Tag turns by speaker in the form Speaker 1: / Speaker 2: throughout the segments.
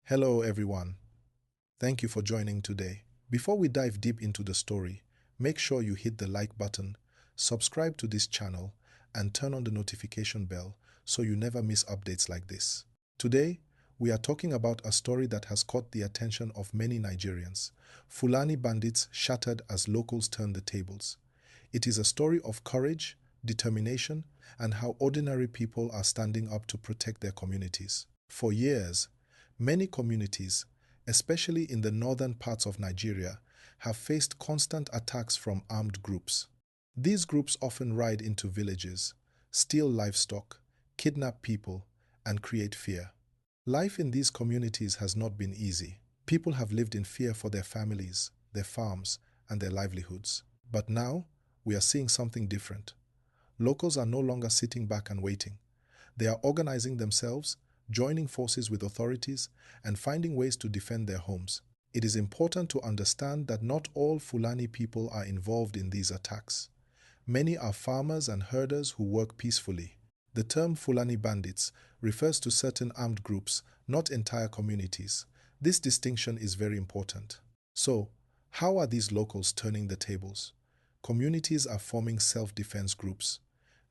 Speaker 1: Hello everyone. Thank you for joining today. Before we dive deep into the story, make sure you hit the like button, subscribe to this channel, and turn on the notification bell so you never miss updates like this. Today, we are talking about a story that has caught the attention of many Nigerians. Fulani bandits shattered as locals turned the tables. It is a story of courage, determination, and how ordinary people are standing up to protect their communities. For years, many communities, especially in the northern parts of Nigeria, have faced constant attacks from armed groups. These groups often ride into villages, steal livestock, kidnap people, and create fear. Life in these communities has not been easy. People have lived in fear for their families, their farms, and their livelihoods. But now, we are seeing something different. Locals are no longer sitting back and waiting. They are organizing themselves, joining forces with authorities, and finding ways to defend their homes. It is important to understand that not all Fulani people are involved in these attacks. Many are farmers and herders who work peacefully. The term Fulani bandits refers to certain armed groups, not entire communities. This distinction is very important. So, how are these locals turning the tables? Communities are forming self-defense groups.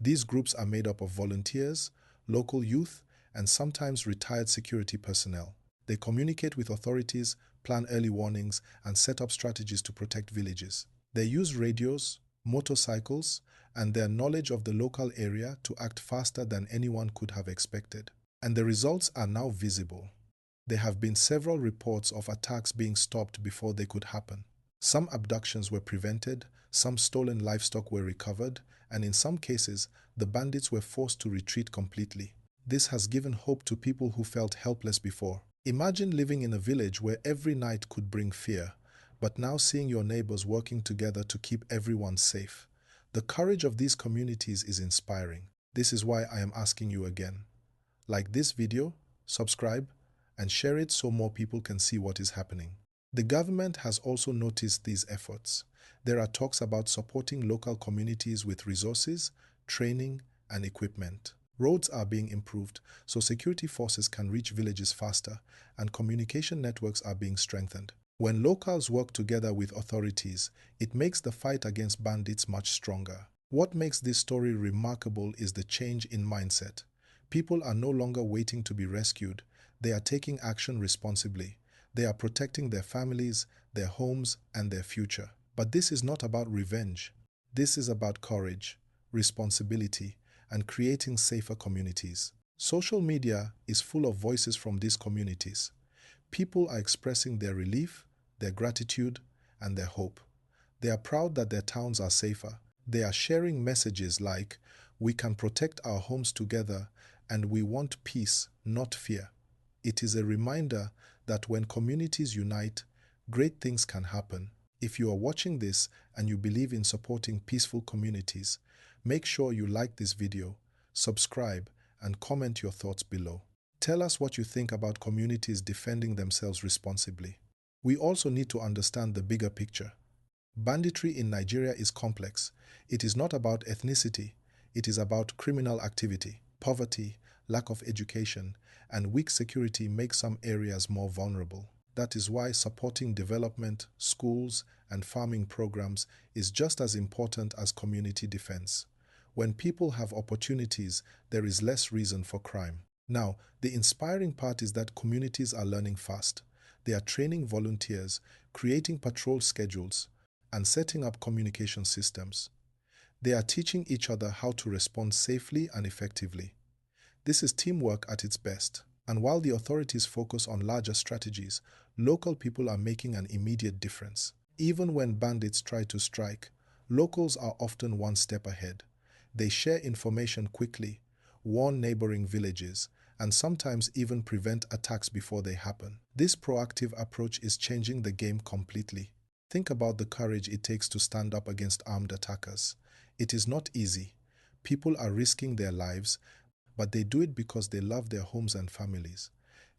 Speaker 1: These groups are made up of volunteers, local youth, and sometimes retired security personnel. They communicate with authorities, plan early warnings, and set up strategies to protect villages. They use radios, motorcycles, and their knowledge of the local area to act faster than anyone could have expected. And the results are now visible. There have been several reports of attacks being stopped before they could happen. Some abductions were prevented, some stolen livestock were recovered, and in some cases, the bandits were forced to retreat completely. This has given hope to people who felt helpless before. Imagine living in a village where every night could bring fear, but now seeing your neighbors working together to keep everyone safe. The courage of these communities is inspiring. This is why I am asking you again. Like this video, subscribe, and share it so more people can see what is happening. The government has also noticed these efforts. There are talks about supporting local communities with resources, training, and equipment. Roads are being improved so security forces can reach villages faster, and communication networks are being strengthened. When locals work together with authorities, it makes the fight against bandits much stronger. What makes this story remarkable is the change in mindset. People are no longer waiting to be rescued. They are taking action responsibly. They are protecting their families, their homes, and their future. But this is not about revenge. This is about courage, responsibility, and creating safer communities. Social media is full of voices from these communities. People are expressing their relief, their gratitude, and their hope. They are proud that their towns are safer. They are sharing messages like, "We can protect our homes together, and we want peace, not fear." It is a reminder that when communities unite, great things can happen. If you are watching this and you believe in supporting peaceful communities, make sure you like this video, subscribe, and comment your thoughts below. Tell us what you think about communities defending themselves responsibly. We also need to understand the bigger picture. Banditry in Nigeria is complex. It is not about ethnicity. It is about criminal activity. Poverty, lack of education, and weak security make some areas more vulnerable. That is why supporting development, schools, and farming programs is just as important as community defense. When people have opportunities, there is less reason for crime. Now, the inspiring part is that communities are learning fast. They are training volunteers, creating patrol schedules, and setting up communication systems. They are teaching each other how to respond safely and effectively. This is teamwork at its best. And while the authorities focus on larger strategies, local people are making an immediate difference. Even when bandits try to strike, locals are often one step ahead. They share information quickly, warn neighboring villages, and sometimes even prevent attacks before they happen. This proactive approach is changing the game completely. Think about the courage it takes to stand up against armed attackers. It is not easy. People are risking their lives, but they do it because they love their homes and families.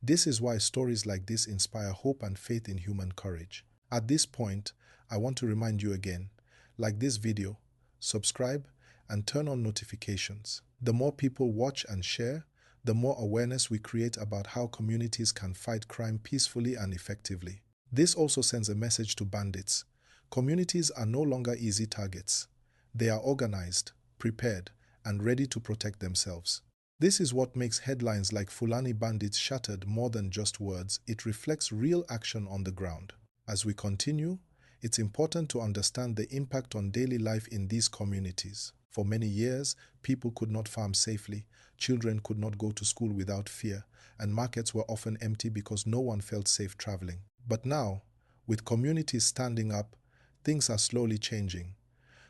Speaker 1: This is why stories like this inspire hope and faith in human courage. At this point, I want to remind you again, like this video, subscribe, and turn on notifications. The more people watch and share, the more awareness we create about how communities can fight crime peacefully and effectively. This also sends a message to bandits. Communities are no longer easy targets. They are organized, prepared, and ready to protect themselves. This is what makes headlines like Fulani bandits shattered more than just words. It reflects real action on the ground. As we continue, it's important to understand the impact on daily life in these communities. For many years, people could not farm safely, children could not go to school without fear, and markets were often empty because no one felt safe traveling. But now, with communities standing up, things are slowly changing.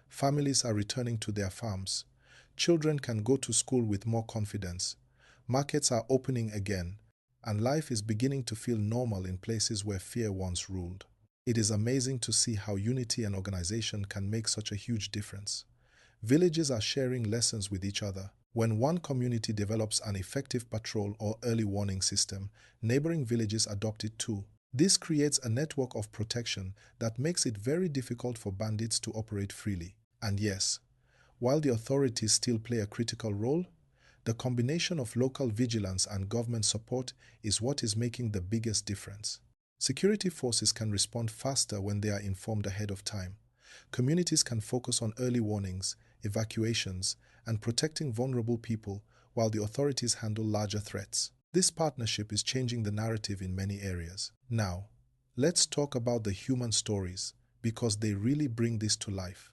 Speaker 1: Families are returning to their farms. Children can go to school with more confidence. Markets are opening again, and life is beginning to feel normal in places where fear once ruled. It is amazing to see how unity and organization can make such a huge difference. Villages are sharing lessons with each other. When one community develops an effective patrol or early warning system, neighboring villages adopt it too. This creates a network of protection that makes it very difficult for bandits to operate freely. And yes, while the authorities still play a critical role, the combination of local vigilance and government support is what is making the biggest difference. Security forces can respond faster when they are informed ahead of time. Communities can focus on early warnings, evacuations, and protecting vulnerable people while the authorities handle larger threats. This partnership is changing the narrative in many areas. Now, let's talk about the human stories, because they really bring this to life.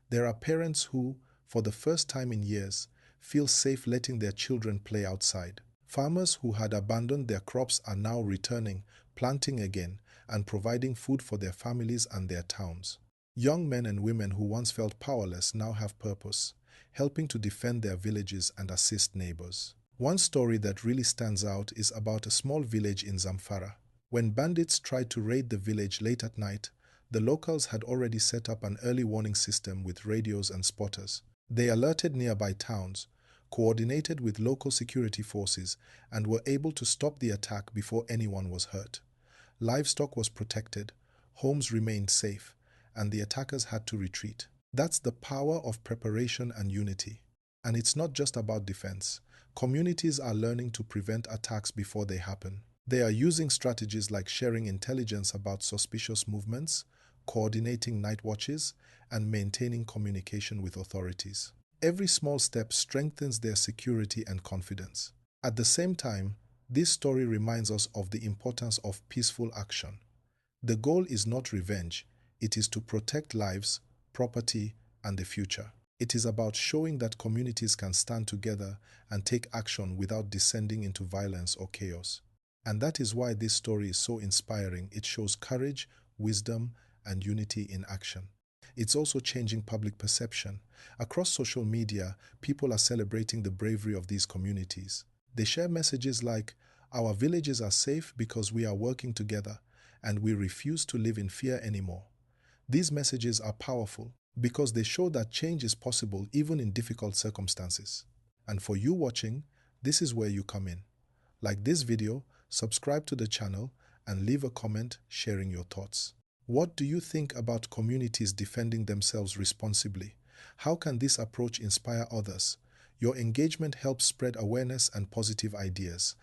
Speaker 1: There are parents who, for the first time in years, feel safe letting their children play outside. Farmers who had abandoned their crops are now returning, planting again, and providing food for their families and their towns. Young men and women who once felt powerless now have purpose, helping to defend their villages and assist neighbors. One story that really stands out is about a small village in Zamfara. When bandits tried to raid the village late at night, the locals had already set up an early warning system with radios and spotters. They alerted nearby towns, coordinated with local security forces, and were able to stop the attack before anyone was hurt. Livestock was protected, homes remained safe, and the attackers had to retreat. That's the power of preparation and unity. And it's not just about defense. Communities are learning to prevent attacks before they happen. They are using strategies like sharing intelligence about suspicious movements, coordinating night watches, and maintaining communication with authorities. Every small step strengthens their security and confidence. At the same time, this story reminds us of the importance of peaceful action. The goal is not revenge, it is to protect lives, property, and the future. It is about showing that communities can stand together and take action without descending into violence or chaos. And that is why this story is so inspiring. It shows courage, wisdom, and unity in action. It's also changing public perception. Across social media, people are celebrating the bravery of these communities. They share messages like, "Our villages are safe because we are working together, and we refuse to live in fear anymore." These messages are powerful because they show that change is possible even in difficult circumstances. And for you watching, this is where you come in. Like this video, subscribe to the channel, and leave a comment sharing your thoughts. What do you think about communities defending themselves responsibly? How can this approach inspire others? Your engagement helps spread awareness and positive ideas.